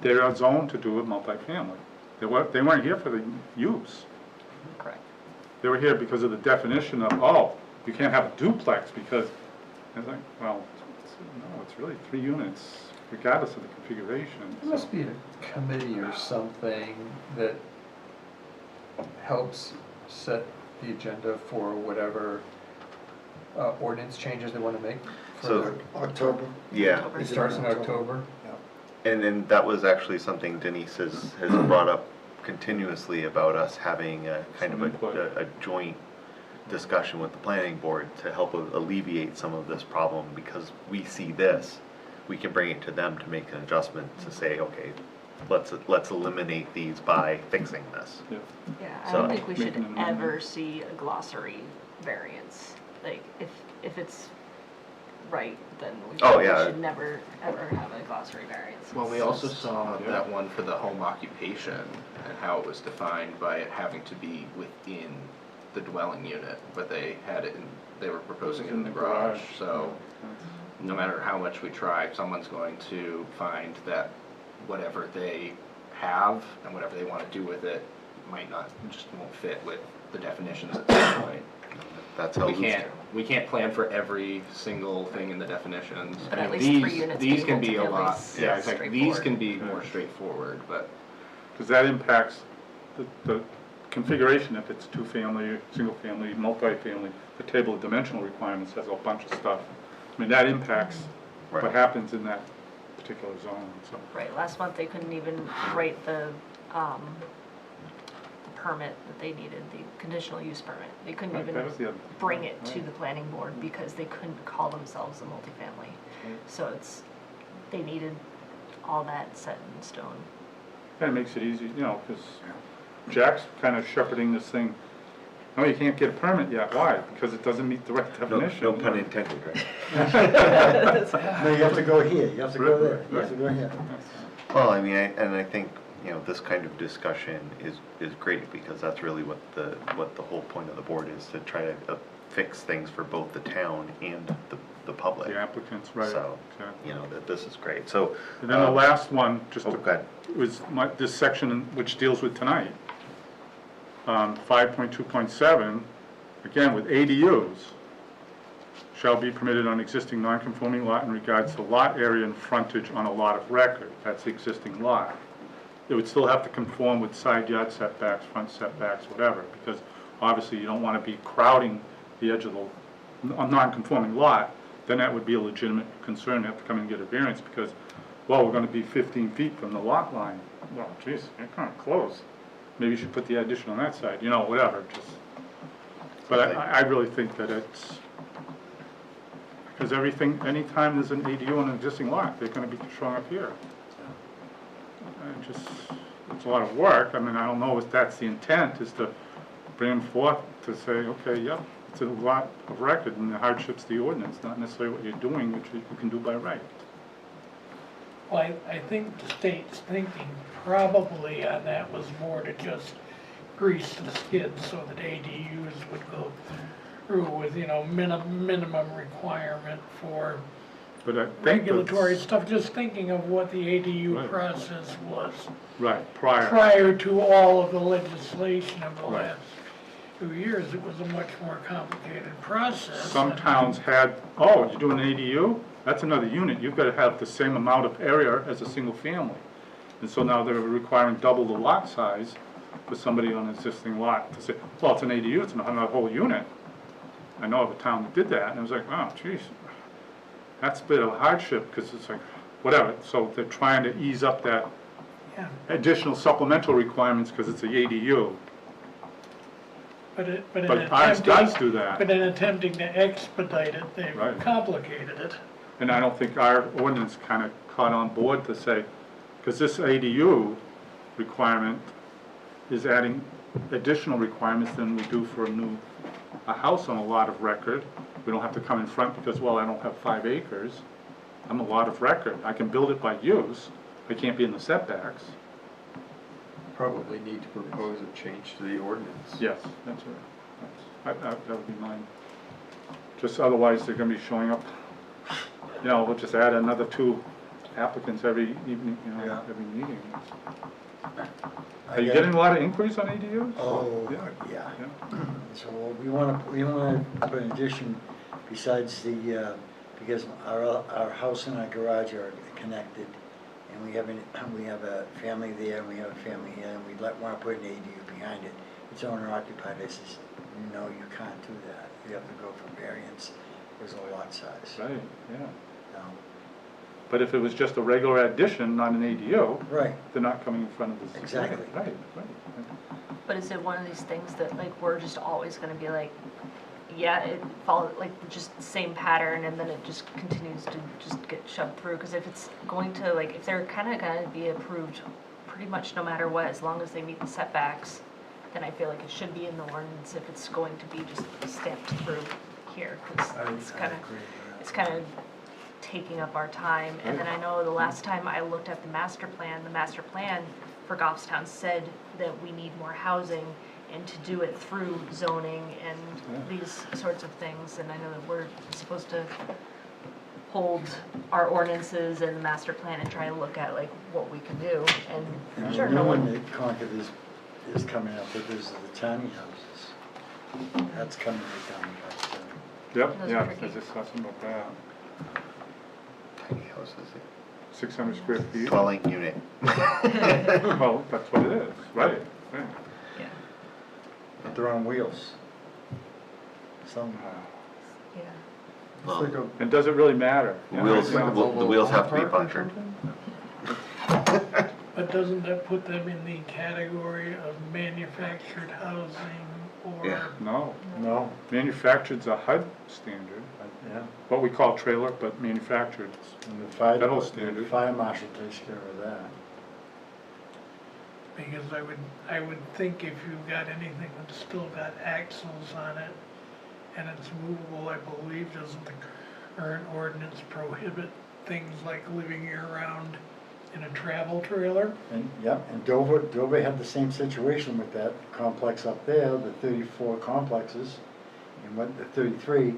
they're zoned to do a multifamily. They weren't here for the use. Correct. They were here because of the definition of, you can't have a duplex because, it's like, well, it's really 3 units, regardless of the configuration. There must be a committee or something that helps set the agenda for whatever ordinance changes they want to make. So- October. yeah. It starts in October. And that was actually something Denise has brought up continuously, about us having a kind of a joint discussion with the planning board to help alleviate some of this problem, because we see this, we can bring it to them to make an adjustment to say, okay, let's eliminate these by fixing this. Yeah. Yeah, I So- don't think we should Making an amendment. ever see a glossary variance. Like, if it's right, then we Oh, probably yeah. should never, ever have a glossary variance. Well, we also saw that one for the home occupation and how it was defined by it having to be within the dwelling unit, but they had it in, they were proposing it in the garage, so no matter how much we try, someone's going to find that whatever they have and whatever they wanna do with it might not, just won't fit with the definitions at some point. That's how. We can't plan for every single thing in the definitions. But I at mean, least 3 units These being can be a lot, multifamilies, yeah, exactly, these can be straightforward. more straightforward, but. Because that impacts the configuration, if it's two-family, single-family, multi-family, the table of dimensional requirements has a bunch of stuff. I mean, that impacts what Right. happens in that particular zone, so. Right, last month they couldn't even write the permit that they needed, the conditional use permit. They couldn't Right, even that was the other- bring it to right. the planning board because they couldn't call themselves a multifamily. So they needed all that set in stone. Kind of makes it easy, you know, because Jack's kind of shepherding this thing. No, you can't get a permit yet. Why? Because it doesn't meet the right definition. No pun intended, right? No, you have to go here, you have to go there, you have to go here. Well, I mean, I think, you know, this kind of discussion is great because that's really what the whole point of the board is, to try to fix things for both the town and the public. The applicants, right. So, exactly. you know, this is great. So. And then the last one, just Oh, to, go ahead. was this section which deals with tonight. 5.2.7, again, with ADUs, shall be permitted on existing non-conforming lot in regards to lot area and frontage on a lot of record. That's the existing lot. It would still have to conform with side yard setbacks, front setbacks, whatever, because obviously you don't want to be crowding the edge of a non-conforming lot. Then that would be a legitimate concern, to have to come and get a variance because, well, we're going to be 15 feet from the lot line. Well, geez, you're kind of close. Maybe you should put the addition on that side, you know, whatever, just. But I really think that it's, because anytime there's an ADU on an existing lot, they're going to be showing up here. And just, it's a lot of work. I mean, I don't know if that's the intent, is to bring them forth to say, okay, yep, it's a lot of record and the hardships of the ordinance, not necessarily what you're doing, which you can do by right. Well, I think the state's thinking probably on that was more to just grease the skids so that ADUs would go through with, you know, minimum requirement for But I think regulatory that's- stuff, just thinking of what the ADU Right. process was Right, prior. prior to all of the legislation of the Right. last 2 years. It was a much more complicated process. Some and- towns had, oh, you're doing an ADU? That's another unit. You've got to have the same amount of area as a single family. And so now they're requiring double the lot size for somebody on an existing lot to say, well, it's an ADU, it's not a whole unit. I know of a town that did that, and it was like, oh, geez, that's a bit of a hardship, because it's like, whatever. So they're trying to ease up that Yeah, additional supplemental requirements, because it's a ADU. but in But ours attempting, does do that. but in attempting to expedite it, they've Right. complicated it. And I don't think our ordinance kind of caught on board to say, because this ADU requirement is adding additional requirements than we do for a house on a lot of record. We don't have to come in front because, well, I don't have 5 acres. I'm a lot of record. I can build it by use. I can't be in the setbacks. Probably need to propose a change to the ordinance. Yes, that's right. That would be mine. Just otherwise, they're gonna be showing up, you know, we'll just add another 2 applicants every evening, you know, Yeah. every meeting. I Are you got- getting a lot of inquiries on ADUs? Oh, Yeah. yeah. Yeah. So we wanna put an addition besides the, because our house and our garage are connected, and we have a family there, and we have a family here, and we wanna put an ADU behind it. It's owner occupied. I says, no, you can't do that. You have to go for variance, there's a lot size. Right, yeah. No. But if it was just a regular addition, not an ADU, Right, they're not coming in front of the. Exactly. Right. But is it one of these things that like we're just always gonna be like, yeah, it follows like just the same pattern and then it just continues to just get shoved through? Because if it's going to like, if they're kind of gonna be approved pretty much no matter what, as long as they meet the setbacks, then I feel like it should be in the ordinance if it's going to be just stamped through here. Because it's I kind of, agree with it's kind of taking up our time. And then I know the last time I looked at the master plan for Goffstown said that we need more housing and to do it through zoning and these sorts of things. And I know that we're supposed to hold our ordinances and the master plan and try to look at like what we can do. And I'm sure The no new one, one that Concord is coming up with is the tiny houses. That's coming right down the pike too. Yep, Those yeah, are I was tricky. discussing about that. Tiny houses, 600 square feet. dwelling unit. Well, that's what it is, right, right. yeah, But they're on wheels. Somehow. yeah. It's like a, And does it really matter? The wheels, Yeah. the wheels have to be Park or punctured. something? But doesn't that put them in the category of manufactured housing or? Yeah. No, no, manufactured's a HUD standard, yeah. what we call trailer, but manufactured. And the fire, Federal the standard. fire marshal takes care of that. Because I would think if you've got anything that's still got axles on it and it's movable, I believe, doesn't the current ordinance prohibit things like living year-round in a travel trailer? And, yep, and Dover had the same situation with that complex up there, the 34 complexes, and what, the 33,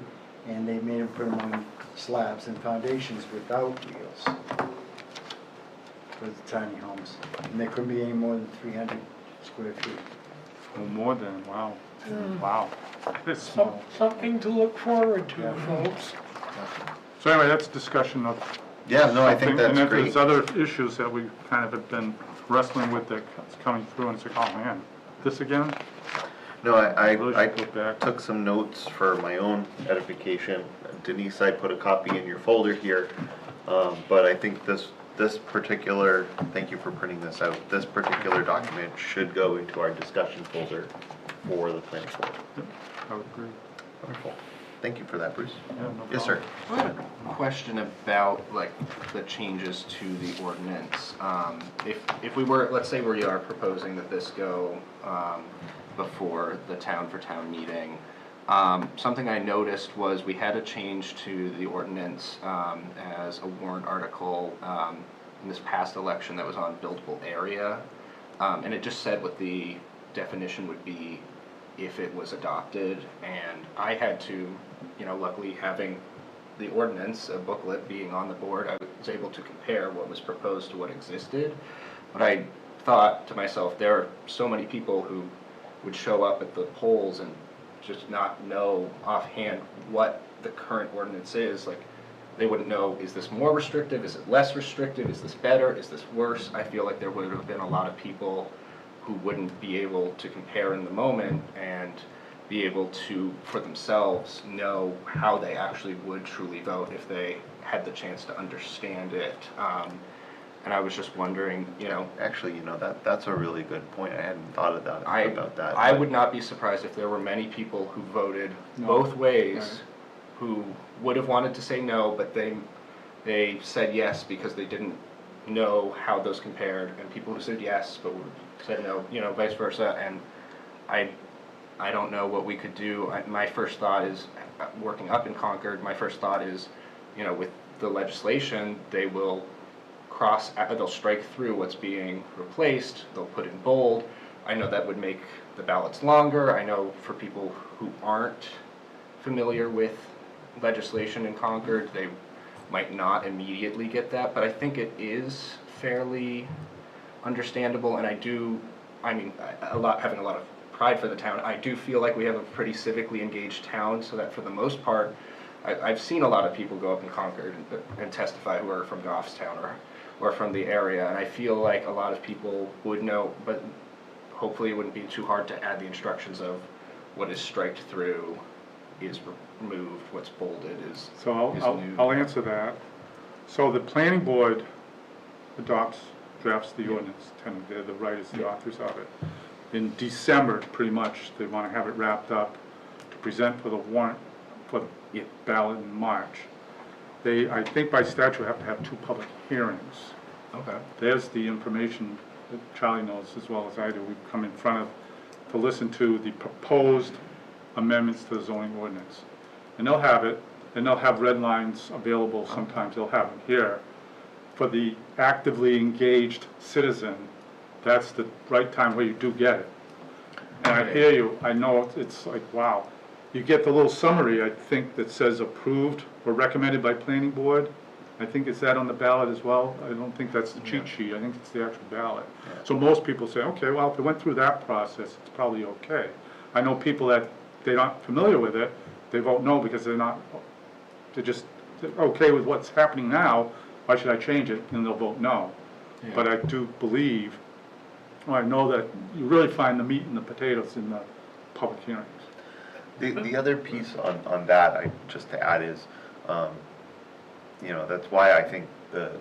and they made them put them on slabs and foundations without wheels for the tiny homes. And they couldn't be any more than 300 square feet. Or more than, wow, Hmm. wow, it's small. Something to look forward to, Yeah. folks. So anyway, that's discussion of Yeah, no, I think something, that's and if great. there's other issues that we kind of have been wrestling with that's coming through, and it's like, oh man, this again? No, Really I should go back. took some notes for my own edification. Denise, I put a copy in your folder here, but I think this particular, thank you for printing this out, this particular document should go into our discussion folder for the planning board. I would agree. Wonderful. Thank you for that, Bruce. Yeah, no Yes, sir. problem. Question about like the changes to the ordinance. If we were, let's say we are proposing that this go before the town for town meeting, something I noticed was we had a change to the ordinance as a warrant article in this past election that was on buildable area. And it just said what the definition would be if it was adopted, and I had to, luckily having the ordinance, a booklet being on the board, I was able to compare what was proposed to what existed. But I thought to myself, there are so many people who would show up at the polls and just not know offhand what the current ordinance is. Like, they wouldn't know, is this more restrictive, is it less restrictive, is this better, is this worse? I feel like there would have been a lot of people who wouldn't be able to compare in the moment and be able to, for themselves, know how they actually would truly vote if they had the chance to understand it. And I was just wondering, Actually, that's a really good point. I hadn't thought of that, about that. I would not be surprised if there were many people who voted No. both ways, Right. who would have wanted to say no, but they said yes because they didn't know how those compared, and people who said yes but said no, vice versa. And I don't know what we could do. My first thought is, working up in Concord, my first thought is, with the legislation, they'll strike through what's being replaced, they'll put in bold. I know that would make the ballots longer. I know for people who aren't familiar with legislation in Concord, they might not immediately get that, but I think it is fairly understandable, and having a lot of pride for the town, I do feel like we have a pretty civically engaged town, so that for the most part, I've seen a lot of people go up in Concord and testify who are from Goffstown or from the area, and I feel like a lot of people would know, but hopefully it wouldn't be too hard to add the instructions of what is striked through is removed, what's bolded is So new. I'll answer that. So the planning board drafts the ordinance, they're the writers, the authors of it. In December, pretty much, they want to have it wrapped up to present for the warrant, for the ballot in March. They, I think by statute, have to have 2 public hearings. Okay. There's the information that Charlie knows as well as I do. We come in front of, to listen to the proposed amendments to the zoning ordinance. And they'll have it, and they'll have red lines available sometimes, they'll have them here. For the actively engaged citizen, that's the right time where you do get it. And I hear you, I know it's like, wow. You get the little summary, I think, that says approved or recommended by planning board. I think it's that on the ballot as well. I don't think that's the cheat sheet, I think it's the actual ballot. So most people say, okay, well, if it went through that process, it's probably okay. I know people that they're not familiar with it, they vote no because they're just okay with what's happening now, why should I change it? And they'll vote no. But I do believe, I know that you really find the meat and the potatoes in the public hearings. The other piece on that, just to add is, you know, that's why I think the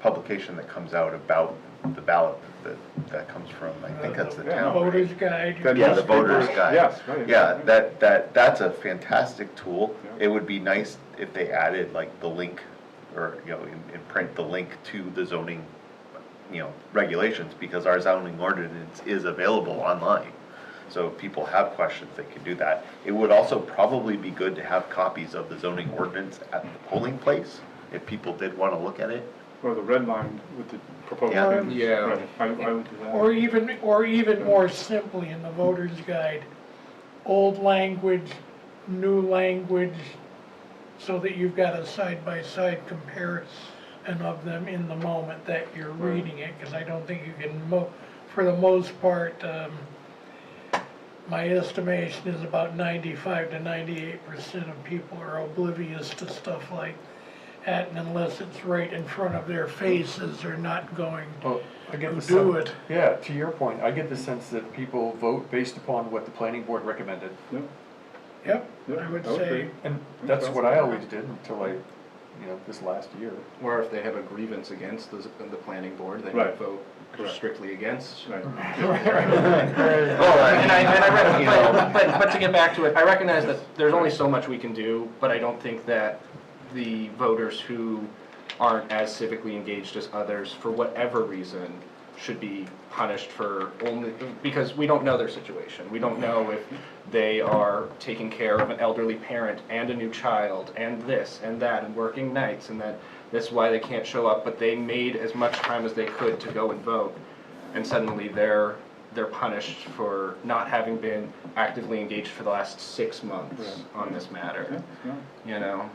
publication that comes out about the ballot, that comes from, I think that's the town. Voter's guide. Yeah, the voter's guide. Yes, right. Yeah, that's a fantastic tool. It would be nice if they added like the link, or, you know, in print, the link to the zoning, you know, regulations, because our zoning ordinance is available online. So if people have questions, they can do that. It would also probably be good to have copies of the zoning ordinance at the polling place, if people did want to look at it. Or the red line with the proposed Yeah. changes. Yeah. Right, I would do that. Or even more simply in the voter's guide, old language, new language, so that you've got a side-by-side comparison of them in the moment that you're reading it, because I don't think you can, for the most part, my estimation is about 95 to 98% of people are oblivious to stuff like that, and unless it's right in front of their faces, they're not going Well, I get to the do sense, it. yeah, to your point, I get the sense that people vote based upon what the planning board recommended. Yep. Yep, Yeah, I would I would say, agree. And that's what I always did until this last year. Or if they have a grievance against the planning board, then you Right. vote Correct. strictly against. Right. But to get back to it, I recognize that there's only so much we can do, but I don't think that the voters who aren't as civically engaged as others, for whatever reason, should be punished for only, because we don't know their situation. We don't know if they are taking care of an elderly parent and a new child and this and that and working nights, and that that's why they can't show up, but they made as much time as they could to go and vote, and suddenly they're punished for not having been actively engaged for the last 6 months on this matter. Yeah. You know?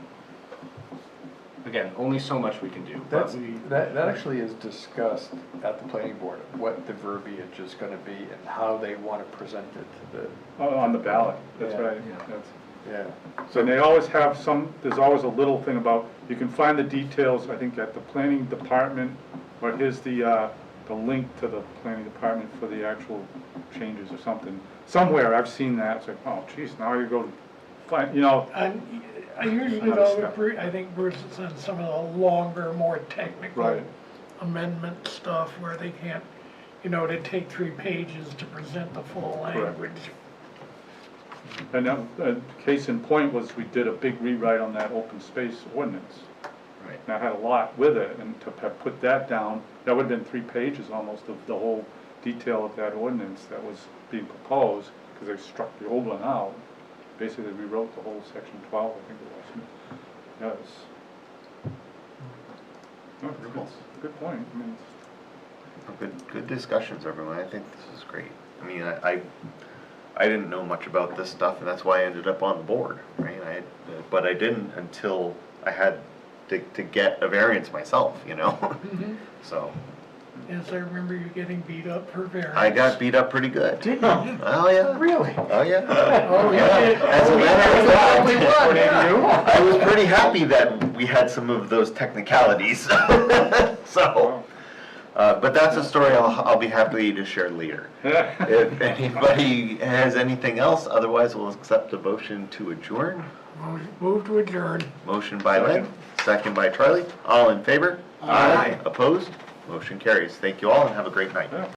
Again, only so much we can do, but That actually is discussed at the planning board, what the verbiage is gonna be and how they wanna present it to the, Oh, on the ballot, that's Yeah. right. Yeah. That's- yeah. So they always have there's always a little thing about, you can find the details, I think, at the planning department, or here's the link to the planning department for the actual changes or something. Somewhere I've seen that, it's like, oh geez, now you go find, you know, I usually Another know, step. I think Bruce is on some of the longer, more technical Right. amendment stuff where they can't, to take 3 pages to present the full language. and case in point was we did a big rewrite on that open space ordinance. Right. And I had a lot with it, and to have put that down, that would've been 3 pages almost of the whole detail of that ordinance that was being proposed, because they struck the old one out. Basically, they rewrote the whole section 12, I think it was. Yes. No, it's a good point. I mean, Good discussions, everyone. I think this is great. I mean, I didn't know much about this stuff, and that's why I ended up on the board, right? But I didn't until I had to get a variance myself, So, Yes, I remember you getting beat up for variance. I got beat up pretty good. Did you? Oh, yeah. Really? Oh, yeah. Oh, yeah. As a matter of fact, According to you? I was pretty happy that we had some of those technicalities. So, but that's a story I'll be happy to share later. If anybody has anything else, otherwise we'll accept a motion to adjourn. Move to adjourn. Motion by Lynn, second by Charlie. All in favor? Aye. Opposed? Motion carries. Thank you all and have a great night. Yeah.